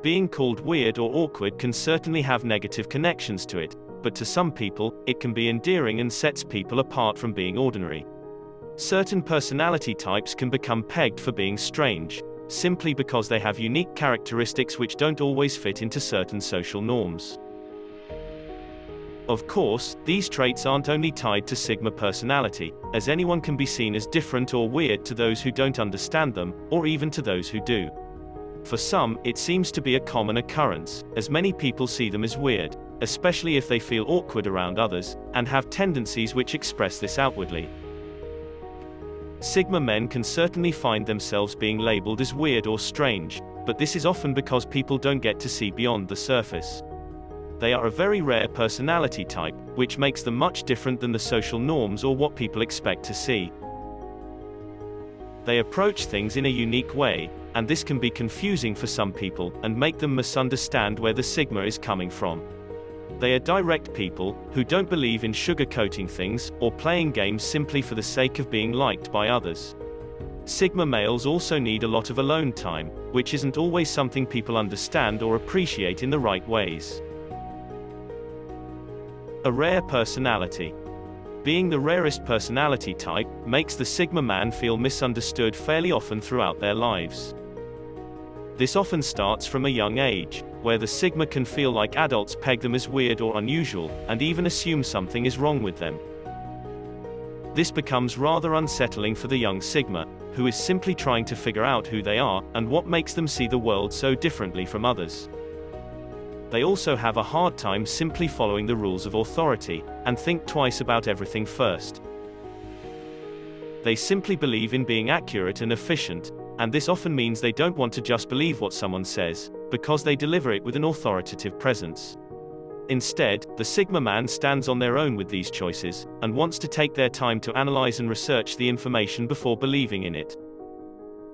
Being called weird or awkward can certainly have negative connections to it, but to some people, it can be endearing and sets people apart from being ordinary. Certain personality types can become pegged for being strange, simply because they have unique characteristics which don't always fit into certain social norms. Of course, these traits aren't only tied to Sigma personality, as anyone can be seen as different or weird to those who don't understand them, or even to those who do. For some, it seems to be a common occurrence, as many people see them as weird, especially if they feel awkward around others, and have tendencies which express this outwardly. Sigma men can certainly find themselves being labeled as weird or strange, but this is often because people don't get to see beyond the surface. They are a very rare personality type, which makes them much different than the social norms or what people expect to see. They approach things in a unique way, and this can be confusing for some people, and make them misunderstand where the Sigma is coming from. They are direct people, who don't believe in sugarcoating things, or playing games simply for the sake of being liked by others. Sigma males also need a lot of alone time, which isn't always something people understand or appreciate in the right ways. A rare personality. Being the rarest personality type, makes the Sigma man feel misunderstood fairly often throughout their lives. This often starts from a young age, where the Sigma can feel like adults peg them as weird or unusual, and even assume something is wrong with them. This becomes rather unsettling for the young Sigma, who is simply trying to figure out who they are, and what makes them see the world so differently from others. They also have a hard time simply following the rules of authority, and think twice about everything first. They simply believe in being accurate and efficient, and this often means they don't want to just believe what someone says, because they deliver it with an authoritative presence. Instead, the Sigma man stands on their own with these choices, and wants to take their time to analyze and research the information before believing in it.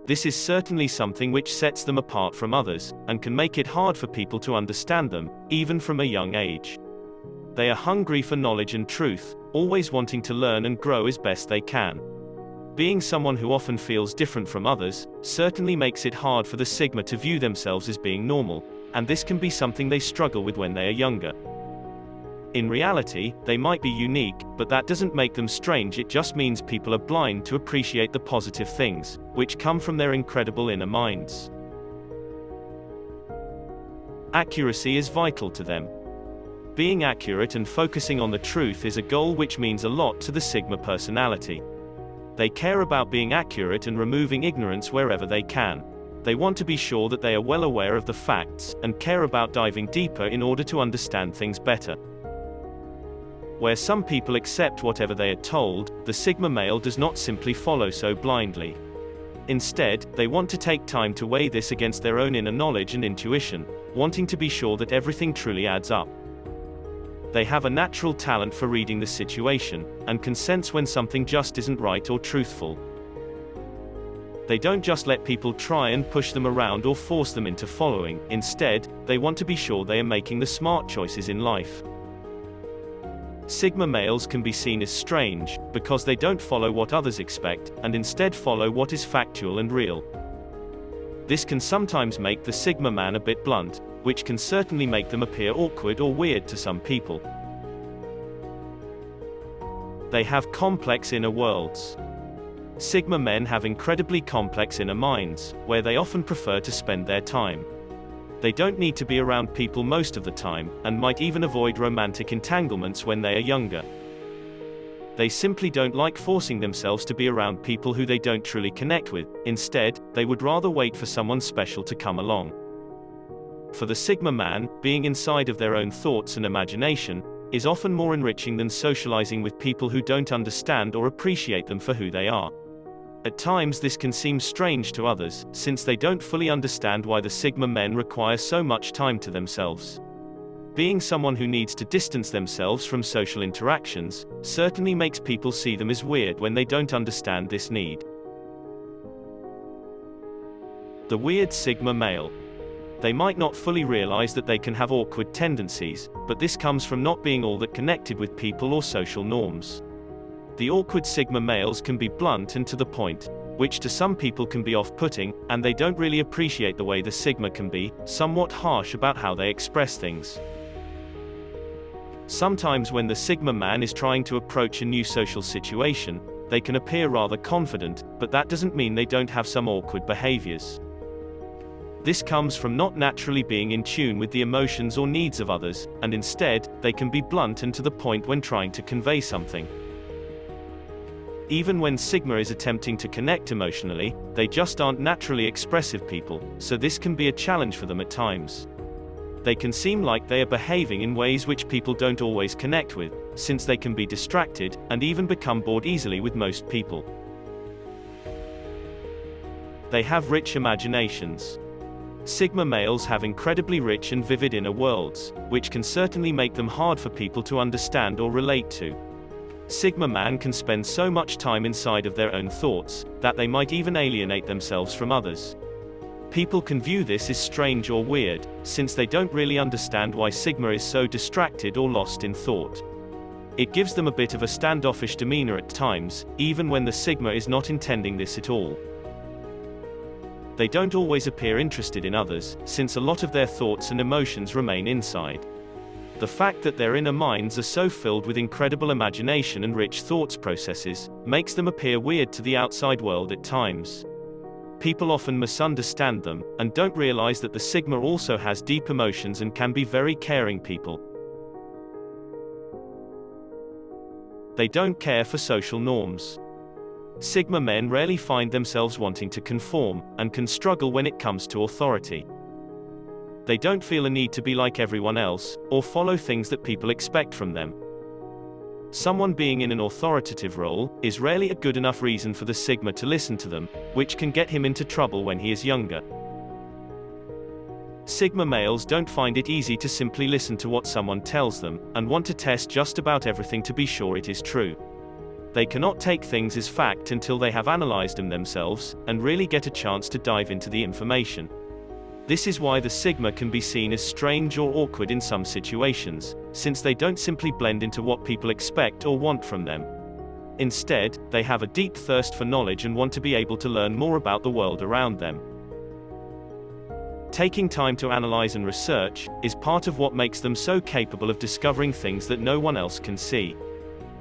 This is certainly something which sets them apart from others, and can make it hard for people to understand them, even from a young age. They are hungry for knowledge and truth, always wanting to learn and grow as best they can. Being someone who often feels different from others, certainly makes it hard for the Sigma to view themselves as being normal, and this can be something they struggle with when they are younger. In reality, they might be unique, but that doesn't make them strange. It just means people are blind to appreciate the positive things, which come from their incredible inner minds. Accuracy is vital to them. Being accurate and focusing on the truth is a goal which means a lot to the Sigma personality. They care about being accurate and removing ignorance wherever they can. They want to be sure that they are well aware of the facts, and care about diving deeper in order to understand things better. Where some people accept whatever they are told, the Sigma male does not simply follow so blindly. Instead, they want to take time to weigh this against their own inner knowledge and intuition, wanting to be sure that everything truly adds up. They have a natural talent for reading the situation, and can sense when something just isn't right or truthful. They don't just let people try and push them around or force them into following. Instead, they want to be sure they are making the smart choices in life. Sigma males can be seen as strange, because they don't follow what others expect, and instead follow what is factual and real. This can sometimes make the Sigma man a bit blunt, which can certainly make them appear awkward or weird to some people. They have complex inner worlds. Sigma men have incredibly complex inner minds, where they often prefer to spend their time. They don't need to be around people most of the time, and might even avoid romantic entanglements when they are younger. They simply don't like forcing themselves to be around people who they don't truly connect with. Instead, they would rather wait for someone special to come along. For the Sigma man, being inside of their own thoughts and imagination is often more enriching than socializing with people who don't understand or appreciate them for who they are. At times this can seem strange to others, since they don't fully understand why the Sigma men require so much time to themselves. Being someone who needs to distance themselves from social interactions certainly makes people see them as weird when they don't understand this need. The weird Sigma male. They might not fully realize that they can have awkward tendencies, but this comes from not being all that connected with people or social norms. The awkward Sigma males can be blunt and to the point. which to some people can be off-putting, and they don't really appreciate the way the Sigma can be somewhat harsh about how they express things. Sometimes when the Sigma man is trying to approach a new social situation, they can appear rather confident, but that doesn't mean they don't have some awkward behaviors. This comes from not naturally being in tune with the emotions or needs of others, and instead, they can be blunt and to the point when trying to convey something. Even when Sigma is attempting to connect emotionally, they just aren't naturally expressive people, so this can be a challenge for them at times. They can seem like they are behaving in ways which people don't always connect with, since they can be distracted, and even become bored easily with most people. They have rich imaginations. Sigma males have incredibly rich and vivid inner worlds, which can certainly make them hard for people to understand or relate to. Sigma man can spend so much time inside of their own thoughts, that they might even alienate themselves from others. People can view this as strange or weird, since they don't really understand why Sigma is so distracted or lost in thought. It gives them a bit of a standoffish demeanor at times, even when the Sigma is not intending this at all. They don't always appear interested in others, since a lot of their thoughts and emotions remain inside. The fact that their inner minds are so filled with incredible imagination and rich thoughts processes, makes them appear weird to the outside world at times. People often misunderstand them, and don't realize that the Sigma also has deep emotions and can be very caring people. They don't care for social norms. Sigma men rarely find themselves wanting to conform, and can struggle when it comes to authority. They don't feel a need to be like everyone else, or follow things that people expect from them. Someone being in an authoritative role is rarely a good enough reason for the Sigma to listen to them, which can get him into trouble when he is younger. Sigma males don't find it easy to simply listen to what someone tells them, and want to test just about everything to be sure it is true. They cannot take things as fact until they have analyzed them themselves, and really get a chance to dive into the information. This is why the Sigma can be seen as strange or awkward in some situations, since they don't simply blend into what people expect or want from them. Instead, they have a deep thirst for knowledge and want to be able to learn more about the world around them. Taking time to analyze and research is part of what makes them so capable of discovering things that no one else can see.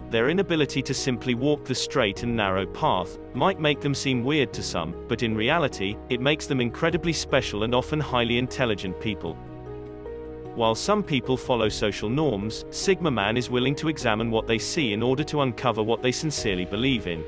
Their inability to simply walk the straight and narrow path might make them seem weird to some, but in reality, it makes them incredibly special and often highly intelligent people. While some people follow social norms, Sigma man is willing to examine what they see in order to uncover what they sincerely believe in.